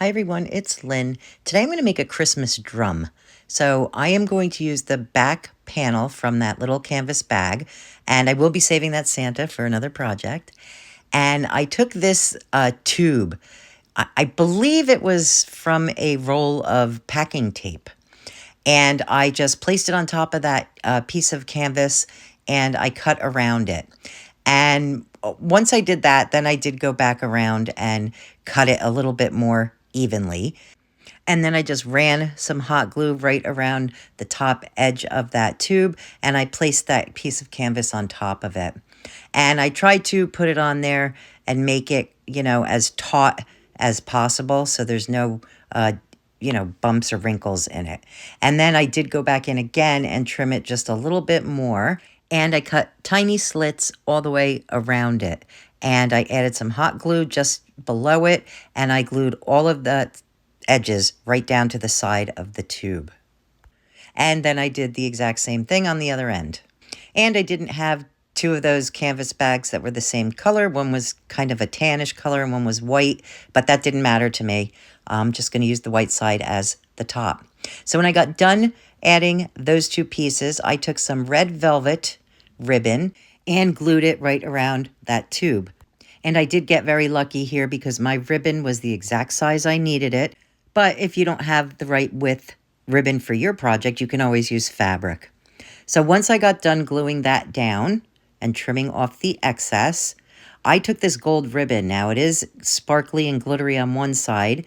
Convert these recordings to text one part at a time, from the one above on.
Hi everyone, it's Lynn. Today I'm going to make a Christmas drum. So I am going to use the back panel from that little canvas bag, and I will be saving that Santa for another project. And I took this tube. I believe it was from a roll of packing tape. And I just placed it on top of that piece of canvas and I cut around it. And once I did that, then I did go back around and cut it a little bit more evenly. And then I just ran some hot glue right around the top edge of that tube, and I placed that piece of canvas on top of it. And I tried to put it on there and make it, as taut as possible so there's no, bumps or wrinkles in it. And then I did go back in again and trim it just a little bit more. And I cut tiny slits all the way around it. And I added some hot glue just below it, and I glued all of the edges right down to the side of the tube. And then I did the exact same thing on the other end. And I didn't have two of those canvas bags that were the same color. One was kind of a tannish color and one was white, but that didn't matter to me. I'm just going to use the white side as the top. So when I got done adding those two pieces, I took some red velvet ribbon and glued it right around that tube. And I did get very lucky here because my ribbon was the exact size I needed it. But if you don't have the right width ribbon for your project, you can always use fabric. So once I got done gluing that down and trimming off the excess, I took this gold ribbon. Now it is sparkly and glittery on one side.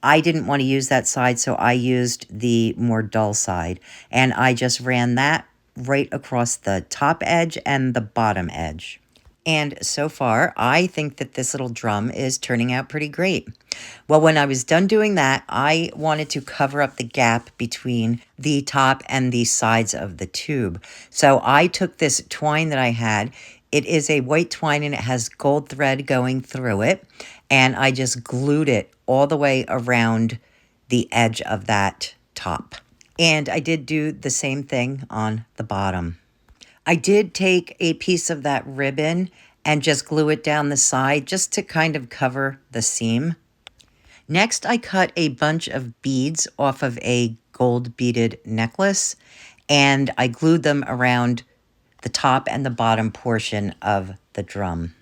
I didn't want to use that side, so I used the more dull side. And I just ran that right across the top edge and the bottom edge. And so far, I think that this little drum is turning out pretty great. Well, when I was done doing that, I wanted to cover up the gap between the top and the sides of the tube. So I took this twine that I had. It is a white twine and it has gold thread going through it. And I just glued it all the way around the edge of that top. And I did do the same thing on the bottom. I did take a piece of that ribbon and just glue it down the side just to kind of cover the seam. Next, I cut a bunch of beads off of a gold beaded necklace and I glued them around the top and the bottom portion of the drum.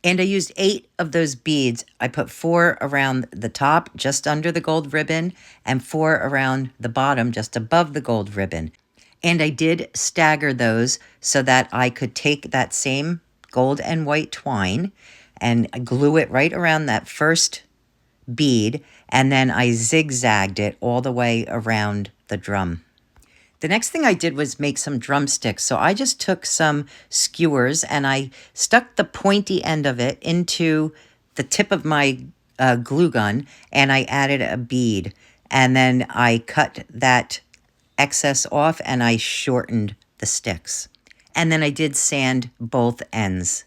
And I used 8 of those beads. I put 4 around the top, just under the gold ribbon, and 4 around the bottom, just above the gold ribbon. And I did stagger those so that I could take that same gold and white twine and glue it right around that first bead, and then I zigzagged it all the way around the drum. The next thing I did was make some drumsticks. So I just took some skewers and I stuck the pointy end of it into the tip of my glue gun, and I added a bead. And then I cut that excess off and I shortened the sticks. And then I did sand both ends.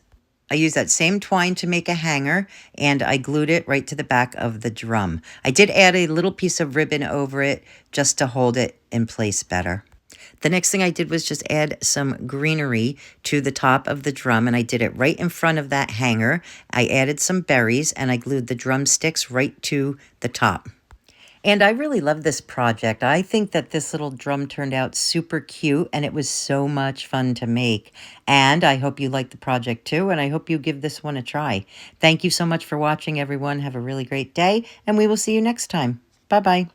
I used that same twine to make a hanger and I glued it right to the back of the drum. I did add a little piece of ribbon over it just to hold it in place better. The next thing I did was just add some greenery to the top of the drum, and I did it right in front of that hanger. I added some berries and I glued the drumsticks right to the top. And I really love this project. I think that this little drum turned out super cute and it was so much fun to make. And I hope you like the project too, and I hope you give this one a try. Thank you so much for watching, everyone. Have a really great day, and we will see you next time. Bye-bye.